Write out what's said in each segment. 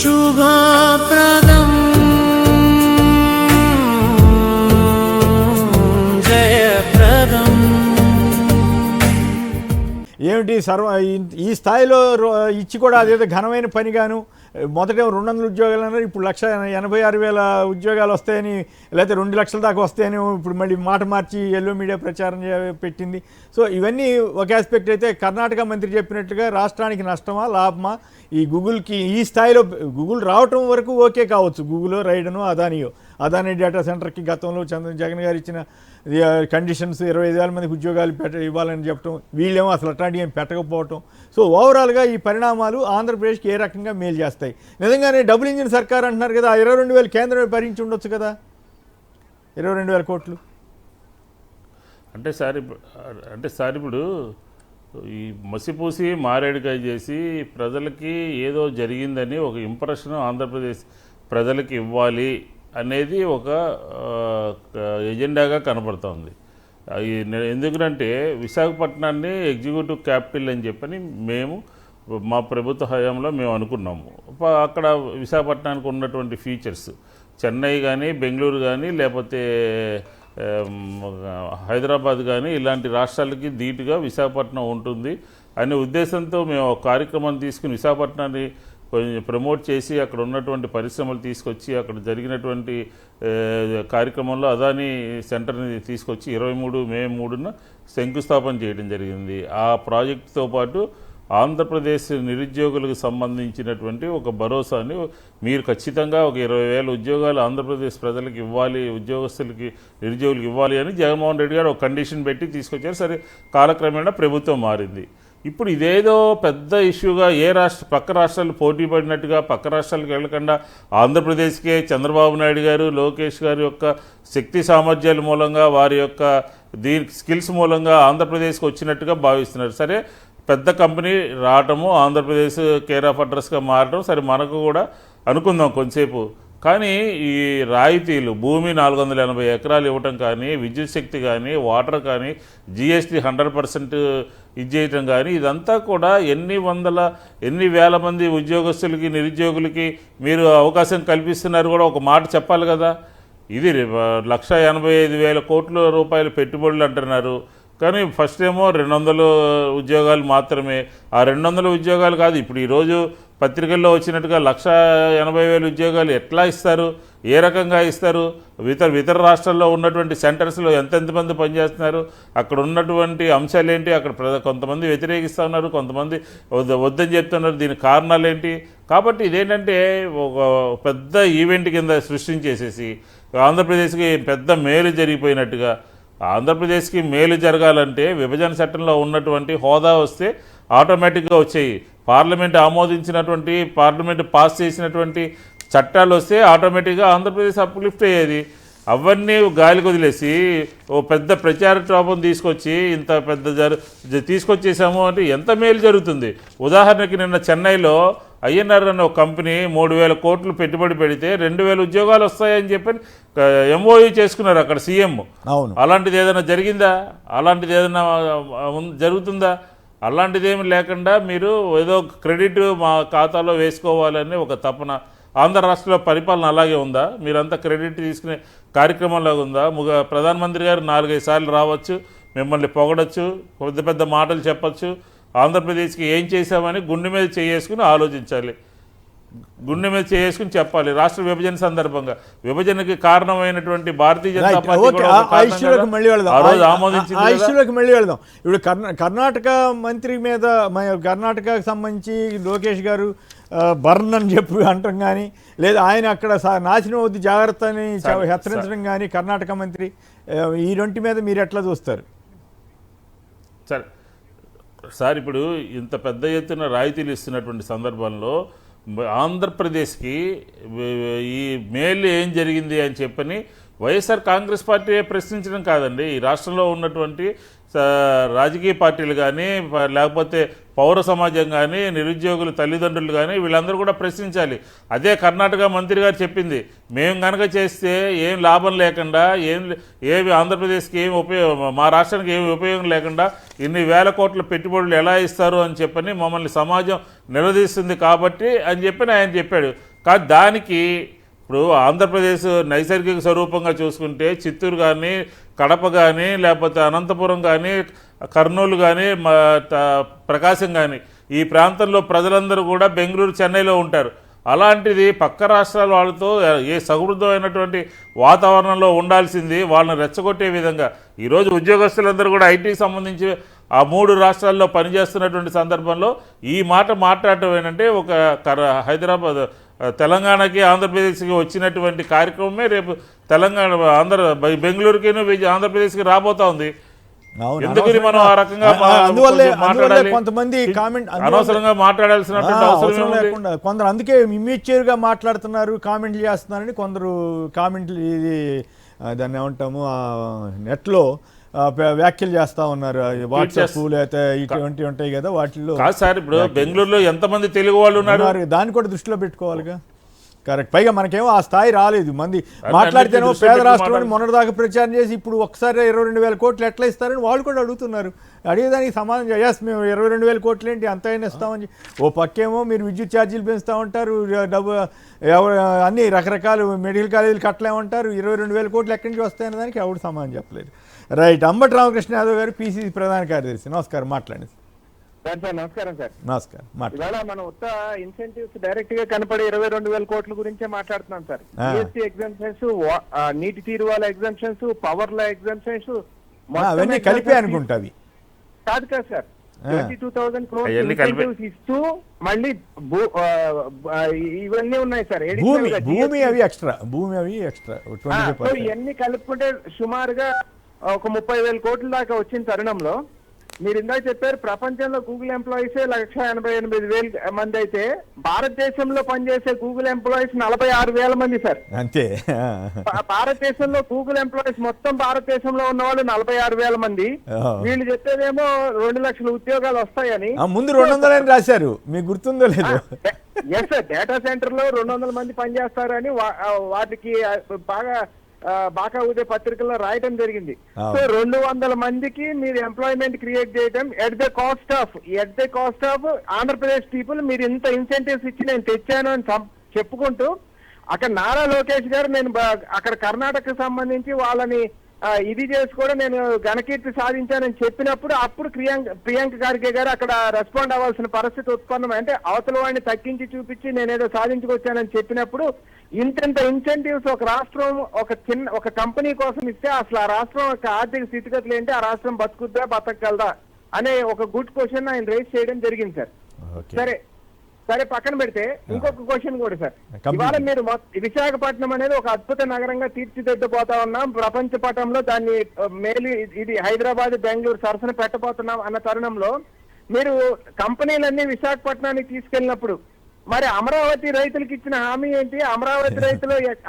శుభప్రదం జయప్రదం. ఏమిటి ఈ స్థాయిలో ఇచ్చి కూడా అదేదో ఘనమైన పనిగాను మొదటేమో 200 ఉద్యోగాలు అన్నారు, ఇప్పుడు 1,86,000 ఉద్యోగాలు వస్తాయని, లేకపోతే 2 లక్షల దాకా వస్తాయని ఇప్పుడు మళ్ళీ మాట మార్చి ఎల్లో మీడియా ప్రచారం పెట్టింది. సో ఇవన్నీ ఒక ఆస్పెక్ట్ అయితే, కర్ణాటక మంత్రి చెప్పినట్లుగా రాష్ట్రానికి నష్టమా లాభమా? ఈ గూగుల్కి ఈ స్థాయిలో గూగుల్ రావటం వరకు ఓకే కావచ్చు, గూగుల్ రైడను అదానీ డేటా సెంటర్కి గతంలో జగన్ గారు ఇచ్చిన కండిషన్స్ 25,000 మందికి ఉద్యోగాలు ఇవ్వాలని చెప్పడం, వీళ్ళేమో అసలు అట్లాంటివి ఏం పెట్టకపోవటం. సో ఓవరాల్గా ఈ పరిణామాలు ఆంధ్రప్రదేశ్కి ఏ రకంగా మేలు చేస్తాయి? నిజంగానే డబుల్ ఇంజిన్ సర్కార్ అంటున్నారు కదా, 22,000 కేంద్రమే భరించి ఉండొచ్చు కదా, 22,000 కోట్లు. అంటే సార్ ఇప్పుడు ఈ మసిపూసి మారేడుకాయ చేసి ప్రజలకి ఏదో జరిగిందని ఒక ఇంప్రెషన్ ఆంధ్రప్రదేశ్ ప్రజలకి ఇవ్వాలి అనేది ఒక ఎజెండాగా కనబడుతోంది. ఎందుకంటే విశాఖపట్నాన్ని ఎగ్జిక్యూటివ్ క్యాపిటల్ అని చెప్పని మా ప్రభుత్వ హయాంలో మేము అనుకున్నాము. అక్కడ విశాఖపట్నానికి ఉన్నటువంటి ఫీచర్స్ చెన్నై కానీ, బెంగళూరు కానీ, లేకపోతే హైదరాబాద్ కానీ ఇలాంటి రాష్ట్రాలకి ధీటుగా విశాఖపట్నం ఉంటుంది అనే ఉద్దేశంతో మేము ఒక కార్యక్రమాన్ని తీసుకుని విశాఖపట్నాన్ని కొంచెం ప్రమోట్ చేసి అక్కడ ఉన్నటువంటి పరిశ్రమలు తీసుకొచ్చి అక్కడ జరిగినటువంటి కార్యక్రమంలో అదానీ సెంటర్ని తీసుకొచ్చి 23 మే 3న శంకుస్థాపన చేయడం జరిగింది. ఆ ప్రాజెక్టుతో పాటు ఆంధ్రప్రదేశ్ నిరుద్యోగులకు సంబంధించినటువంటి ఒక భరోసాని మీరు ఖచ్చితంగా ఒక 20,000 ఉద్యోగాలు ఆంధ్రప్రదేశ్ ప్రజలకు ఇవ్వాలి, ఉద్యోగస్తులకి నిరుద్యోగులకు ఇవ్వాలి అని జగన్మోహన్ రెడ్డి గారు ఒక కండిషన్ పెట్టి తీసుకొచ్చారు. సరే, కాలక్రమేణా ప్రభుత్వం మారింది. ఇప్పుడు ఇదేదో పెద్ద ఇష్యూగా పక్క రాష్ట్రాలు పోటీ పడినట్టుగా పక్క రాష్ట్రాలకు వెళ్ళకుండా ఆంధ్రప్రదేశ్కే చంద్రబాబు నాయుడు గారు, లోకేష్ గారి యొక్క శక్తి సామర్థ్యాల మూలంగా, వారి యొక్క స్కిల్స్ మూలంగా ఆంధ్రప్రదేశ్కి వచ్చినట్టుగా భావిస్తున్నారు. సరే, పెద్ద కంపెనీ రావటము, ఆంధ్రప్రదేశ్ కేర్ ఆఫ్ అడ్రస్గా మారటం సరే మనకు కూడా అనుకుందాం కొంతసేపు. కానీ ఈ రాయితీలు భూమి 480 ఎకరాలు ఇవ్వటం కానీ, విద్యుత్ శక్తి కానీ, వాటర్ కానీ, జిఎస్టీ 100% ఇది చేయటం కానీ, ఇదంతా కూడా ఎన్ని వేల మంది ఉద్యోగస్తులకి నిరుద్యోగులకి మీరు అవకాశం కల్పిస్తున్నారు కూడా ఒక మాట చెప్పాలి కదా. ఇది 1,85,000 కోట్ల రూపాయల పెట్టుబడులు అంటున్నారు. కానీ ఫస్ట్ ఏమో 200 ఉద్యోగాలు మాత్రమే. ఆ 200 ఉద్యోగాలు కాదు, ఇప్పుడు ఈరోజు పత్రికల్లో వచ్చినట్టుగా 1,80,000 ఉద్యోగాలు ఎట్లా ఇస్తారు, ఏ రకంగా ఇస్తారు? ఇతర రాష్ట్రాల్లో ఉన్నటువంటి సెంటర్స్లో ఎంతమంది పనిచేస్తున్నారు, అక్కడ ఉన్నటువంటి అంశాలు ఏంటి? అక్కడ కొంతమంది వ్యతిరేకిస్తూ ఉన్నారు, కొంతమంది వద్దని చెప్తున్నారు. దీనికి కారణాలు ఏంటి? కాబట్టి ఇదేంటంటే ఒక పెద్ద ఈవెంట్ కింద సృష్టించేసేసి ఆంధ్రప్రదేశ్కి పెద్ద మేలు జరిగిపోయినట్టుగా. ఆంధ్రప్రదేశ్కి మేలు జరగాలంటే విభజన చట్టంలో ఉన్నటువంటి హోదా వస్తే ఆటోమేటిక్గా వచ్చాయి. పార్లమెంట్ పాస్ చేసినటువంటి చట్టాలు వస్తే ఆటోమేటిక్గా ఆంధ్రప్రదేశ్ అప్లిఫ్ట్ అయ్యేది. అవన్నీ గాలికి వదిలేసి ఓ పెద్ద ప్రచార టాపం తీసుకొచ్చి ఇంత పెద్ద తీసుకొచ్చేసాము అంటే ఎంత మేలు జరుగుతుంది? ఉదాహరణకి నిన్న చెన్నైలో ఐఎన్ఆర్ అనే ఒక కంపెనీ 3,000 కోట్లు పెట్టుబడి పెడితే 2,000 ఉద్యోగాలు వస్తాయని చెప్పి ఎంఓయూ చేసుకున్నారు అక్కడ సీఎం. అలాంటిది ఏదైనా జరిగిందా? అలాంటిది ఏదైనా జరుగుతుందా? అలాంటిదేమి లేకుండా మీరు ఏదో క్రెడిట్ మా ఖాతాలో వేసుకోవాలని ఒక తపన. ఆంధ్ర రాష్ట్రంలో పరిపాలన అలాగే ఉందా? మీరంతా క్రెడిట్ తీసుకునే కార్యక్రమంలాగా ఉందా? ప్రధానమంత్రి గారు 4-5 సార్లు రావచ్చు, మిమ్మల్ని పొగడచ్చు, పెద్ద మాటలు చెప్పచ్చు. ఆంధ్రప్రదేశ్కి ఏం చేశామని గుండె మీద చేసుకుని ఆలోచించాలి, గుండె మీద చేసుకుని చెప్పాలి. రాష్ట్ర విభజన సందర్భంగా విభజనకి కారణమైనటువంటి భారతీయ జనతా పార్టీ ఇష్యూలోకి మళ్ళీ వెళదాం. ఇప్పుడు కర్ణాటక మంత్రి మీద, కర్ణాటకకు సంబంధించి లోకేష్ గారు బర్న్ అని చెప్పి అంటాం కానీ, లేదా ఆయన అక్కడ నాశనం అవుద్ది జాగ్రత్త అని హెచ్చరించడం కానీ, కర్ణాటక మంత్రి ఈ రెంటి మీద మీరు ఎట్లా చూస్తారు? సార్ ఇప్పుడు ఇంత పెద్ద ఎత్తున రాయితీలు ఇస్తున్నటువంటి సందర్భంలో ఆంధ్రప్రదేశ్కి ఈ మేలు ఏం జరిగింది అని చెప్పని వైఎస్ఆర్ కాంగ్రెస్ పార్టీ ప్రశ్నించడం కాదండి, ఈ రాష్ట్రంలో ఉన్నటువంటి రాజకీయ పార్టీలు కానీ లేకపోతే పౌర సమాజం కానీ నిరుద్యోగులు తల్లిదండ్రులు కానీ వీళ్ళందరూ కూడా ప్రశ్నించాలి. అదే కర్ణాటక మంత్రి గారు చెప్పింది, మేము కనుక చేస్తే ఏం లాభం లేకుండా ఏమి ఆంధ్రప్రదేశ్కి ఏమి ఉపయోగం, మా రాష్ట్రానికి ఏమి ఉపయోగం లేకుండా ఇన్ని వేల కోట్ల పెట్టుబడులు ఎలా ఇస్తారు అని చెప్పని మమ్మల్ని సమాజం నిలదీస్తుంది కాబట్టి అని చెప్పని ఆయన చెప్పాడు. కానీ దానికి ఇప్పుడు ఆంధ్రప్రదేశ్ నైసర్గిక స్వరూపంగా చూసుకుంటే చిత్తూరు కానీ కడప కానీ లేకపోతే అనంతపురం కానీ కర్నూలు కానీ ప్రకాశం కానీ ఈ ప్రాంతంలో ప్రజలందరూ కూడా బెంగళూరు చెన్నైలో ఉంటారు. అలాంటిది పక్క రాష్ట్రాల వాళ్ళతో ఏ సమృద్ధమైనటువంటి వాతావరణంలో ఉండాల్సింది వాళ్ళని రెచ్చగొట్టే విధంగా ఈరోజు ఉద్యోగస్తులందరూ కూడా ఐటీకి సంబంధించి ఆ 3 రాష్ట్రాల్లో పనిచేస్తున్నటువంటి సందర్భంలో ఈ మాట మాట్లాడటం ఏంటంటే ఒక హైదరాబాద్ తెలంగాణకి ఆంధ్రప్రదేశ్కి వచ్చినటువంటి కార్యక్రమమే రేపు బెంగళూరుకి ఆంధ్రప్రదేశ్కి రాబోతా ఉంది. ఎందుకని మనం ఆ రకంగా మాట్లాడాలి? కొంతమంది కామెంట్ అనవసరంగా మాట్లాడాల్సినటువంటి అవసరం లేకుండా కొందరు అందుకే ఇమ్మెచ్యూర్ గా మాట్లాడుతున్నారు, కామెంట్లు చేస్తున్నారని కొందరు కామెంట్లు ఇది దాన్ని ఏమంటాము నెట్లో వ్యాఖ్యలు చేస్తా ఉన్నారు. వాట్సాప్ లేకపోతే ఇటువంటి ఉంటాయి కదా వాటిల్లో. కాదు సార్, ఇప్పుడు బెంగళూరులో ఎంతమంది తెలుగు వాళ్ళు ఉన్నారు, దాన్ని కూడా దృష్టిలో పెట్టుకోవాలిగా. కరెక్ట్. పైగా మనకేమో ఆ స్థాయి రాలేదు. మంది మాట్లాడితేనేమో పేద రాష్ట్రం మొన్నటిదాకా ప్రచారం చేసి ఇప్పుడు ఒక్కసారి 22,000 కోట్లు ఎట్లా ఇస్తారని వాళ్ళు కూడా అడుగుతున్నారు. అడిగేదానికి సమాధానం ఎస్ మేము 22,000 కోట్లు ఏంటి అంత అయినా ఇస్తామని. ఓ పక్కేమో మీరు విద్యుత్ ఛార్జీలు పెంచుతూ ఉంటారు, డబ్బు అన్ని రకరకాల మెడికల్ కాలేజీలు కట్టలేమంటారు, 22,000 కోట్లు ఎక్కడి నుంచి వస్తాయనే దానికి ఎవరు సమాధానం చెప్పలేదు. రైట్. అంబటి రామకృష్ణ యాదవ్ గారు, పిసిసి ప్రధాన కార్యదర్శి, నమస్కారం, మాట్లాడండి. సార్ నమస్కారం. సార్ నమస్కారం. ఇవాళ మన ఉత్త ఇన్సెంటివ్స్ డైరెక్ట్ గా కనపడే 22,000 కోట్ల గురించే మాట్లాడుతున్నాం సార్. జిఎస్టీ ఎగ్జామ్షన్స్, నీటి తీరువాల ఎగ్జామ్షన్స్, పవర్ లా ఎగ్జామ్షన్స్ అవన్నీ కలిపి అనుకుంటావి కాదు కదా సార్. 22,000 crores ఇస్తూ మళ్ళీ ఇవన్నీ ఉన్నాయి సార్. భూమి అవి ఎక్స్ట్రా ఇవన్నీ కలుపుకుంటే సుమారుగా ఒక 30,000 కోట్ల దాకా వచ్చిన తరుణంలో మీరు ఇందాక చెప్పారు ప్రపంచంలో గూగుల్ ఎంప్లాయీసే 1,88,000 మంది అయితే భారతదేశంలో పనిచేసే గూగుల్ ఎంప్లాయీస్ 46,000 మంది సార్. అంతే. భారతదేశంలో గూగుల్ ఎంప్లాయీస్ మొత్తం భారతదేశంలో ఉన్న వాళ్ళు 46,000 మంది. వీళ్ళు చెప్పేదేమో 2 లక్షల ఉద్యోగాలు వస్తాయని ముందు 200 అని రాశారు, మీకు గుర్తుందో లేదు? ఎస్ సార్, డేటా సెంటర్ లో 200 మంది పనిచేస్తారని వాటికి బాగా ఉదయ పత్రికల్లో రాయటం జరిగింది. సో 200 మందికి మీరు ఎంప్లాయ్మెంట్ క్రియేట్ చేయడం at the cost of Andhra Pradesh people. మీరు ఇంత ఇన్సెంటివ్స్ ఇచ్చి నేను తెచ్చాను అని చెప్పుకుంటూ అక్కడ నారా లోకేష్ గారు నేను అక్కడ కర్ణాటకకు సంబంధించి వాళ్ళని ఇది చేసి కూడా నేను ఘనకీర్తి సాధించానని చెప్పినప్పుడు అప్పుడు ప్రియాంక ఖార్గే గారు అక్కడ రెస్పాండ్ అవ్వాల్సిన పరిస్థితి ఉత్పన్నం. అంటే అవతల వాడిని తగ్గించి చూపించి నేనేదో సాధించుకొచ్చానని చెప్పినప్పుడు ఇంత ఇన్సెంటివ్స్ ఒక రాష్ట్రం ఒక కంపెనీ కోసం ఇస్తే అసలు ఆ రాష్ట్రం యొక్క ఆర్థిక స్థితిగతులు ఏంటి, ఆ రాష్ట్రం బతుకుద్దా బతకగలదా అనే ఒక గుడ్ క్వశ్చన్ ఆయన రేస్ చేయడం జరిగింది సార్. సరే పక్కన పెడితే ఇంకొక క్వశ్చన్ కూడా సార్. ఇవాళ మీరు విశాఖపట్నం అనేది ఒక అద్భుత నగరంగా తీర్చిదిద్దబోతా ఉన్నాం, ప్రపంచ పటంలో దాన్ని మేలు ఇది హైదరాబాద్ బెంగళూరు సరసన పెట్టబోతున్నాం అన్న తరుణంలో మీరు కంపెనీలన్నీ విశాఖపట్నానికి తీసుకెళ్ళినప్పుడు మరి అమరావతి రైతులకు ఇచ్చిన హామీ ఏంటి?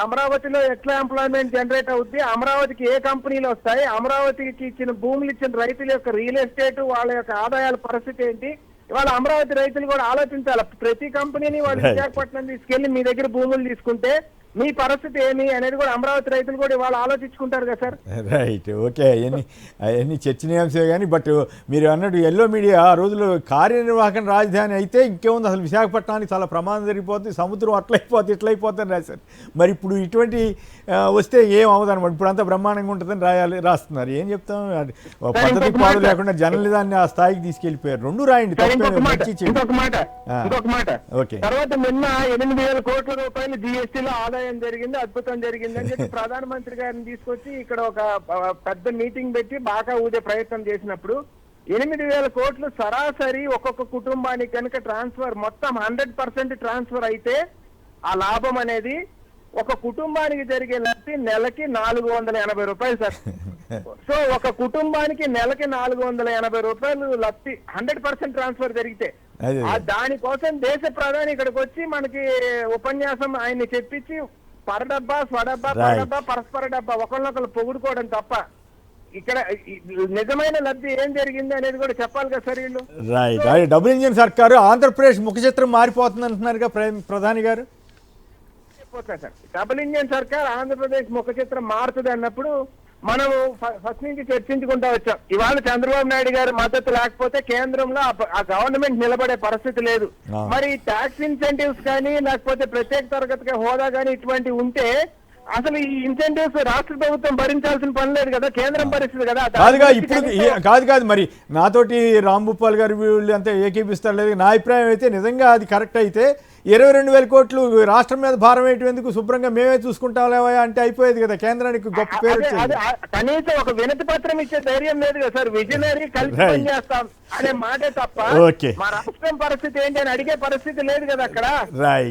అమరావతిలో ఎట్లా ఎంప్లాయ్మెంట్ జనరేట్ అవుద్ది? అమరావతికి ఏ కంపెనీలు వస్తాయి? అమరావతికి ఇచ్చిన భూములు ఇచ్చిన రైతుల యొక్క రియల్ ఎస్టేట్ వాళ్ళ యొక్క ఆదాయాల పరిస్థితి ఏంటి? ఇవాళ అమరావతి రైతులు కూడా ఆలోచించాలి. ప్రతి కంపెనీని వాళ్ళు విశాఖపట్నం తీసుకెళ్లి మీ దగ్గర భూములు తీసుకుంటే మీ పరిస్థితి ఏమి అనేది కూడా అమరావతి రైతులు కూడా ఇవాళ ఆలోచించుకుంటారు కదా సార్. రైట్. ఓకే. అవన్నీ చర్చనీయాంశమే కానీ బట్ మీరు అన్నట్టు ఎల్లో మీడియా ఆ రోజులో కార్యనిర్వాహక రాజధాని అయితే ఇంకేముంది, అసలు విశాఖపట్నానికి చాలా ప్రమాదం జరిగిపోతుంది, సముద్రం అట్లయిపోతుంది ఇట్లయిపోతుంది రాశారు. మరి ఇప్పుడు ఇటువంటి వస్తే ఏం అవ్వదన్నమాట. ఇప్పుడు అంతా బ్రహ్మాండంగా ఉంటుందని రాస్తున్నారు. ఏం చెప్తాం, పద్ధతి పాడు లేకుండా జర్నలిజాన్ని ఆ స్థాయికి తీసుకెళ్లిపోయారు. 2 రాయండి. ఇంకొక మాట. తర్వాత నిన్న 8,000 కోట్ల రూపాయలు జిఎస్టీలో ఆదాయం జరిగింది, అద్భుతం జరిగింది అని చెప్పి ప్రధానమంత్రి గారిని తీసుకొచ్చి ఇక్కడ ఒక పెద్ద మీటింగ్ పెట్టి బాగా ఊదే ప్రయత్నం చేసినప్పుడు 8,000 కోట్లు సరాసరి ఒక్కొక్క కుటుంబానికి కనుక ట్రాన్స్ఫర్ మొత్తం 100% ట్రాన్స్ఫర్ అయితే ఆ లాభం అనేది ఒక కుటుంబానికి జరిగే లబ్ధి నెలకి 480 రూపాయలు సార్. సో ఒక కుటుంబానికి నెలకి 480 రూపాయలు లబ్ధి 100% ట్రాన్స్ఫర్ జరిగితే దానికోసం దేశ ప్రధాని ఇక్కడికి వచ్చి మనకి ఉపన్యాసం ఆయన్ని చెప్పించి పరడబ్బా స్వడబ్బా Right. పరడబ్బా పరస్పర డబ్బా ఒకళ్ళొకళ్ళు పొగుడుకోవడం తప్ప ఇక్కడ నిజమైన లబ్ధి ఏం జరిగింది అనేది కూడా చెప్పాలి కదా సార్ వీళ్ళు. రైట్ డబుల్ ఇంజిన్ సర్కారు ఆంధ్రప్రదేశ్ ముఖ చిత్రం మారిపోతుంది అంటున్నారుగా ప్రధాని గారు. సార్ డబుల్ ఇంజిన్ సర్కార్ ఆంధ్రప్రదేశ్ ముఖ చిత్రం మారుతుంది అన్నప్పుడు మనం ఫస్ట్ నుంచి చర్చించుకుంటా వచ్చాం. ఇవాళ చంద్రబాబు నాయుడు గారి మద్దతు లేకపోతే కేంద్రంలో ఆ గవర్నమెంట్ నిలబడే పరిస్థితి లేదు. మరి ట్యాక్స్ ఇన్సెంటివ్స్ కానీ లేకపోతే ప్రత్యేక తరగతి హోదా కానీ ఇటువంటి ఉంటే అసలు ఈ ఇన్సెంటివ్స్ రాష్ట్ర ప్రభుత్వం భరించాల్సిన పని లేదు కదా, కేంద్రం పరిస్థితి కదా. కాదు మరి నాతోటి రాంభూపాల్ గారు వీళ్ళు అంతా ఏకీపిస్తారు లేదు. నా అభిప్రాయం అయితే నిజంగా అది కరెక్ట్ అయితే 22,000 కోట్లు రాష్ట్రం మీద భారం వేయటం శుభ్రంగా మేమే చూసుకుంటాంలేవా అంటే అయిపోయేది కదా, కేంద్రానికి గొప్ప పేరు. కనీసం ఒక వినతి పత్రం ఇచ్చే ధైర్యం లేదు కదా సార్. విజనరీ కలిసి పనిచేస్తాం అనే మాటే తప్ప మా రాష్ట్రం పరిస్థితి ఏంటి అని అడిగే పరిస్థితి లేదు కదా అక్కడ. రైట్.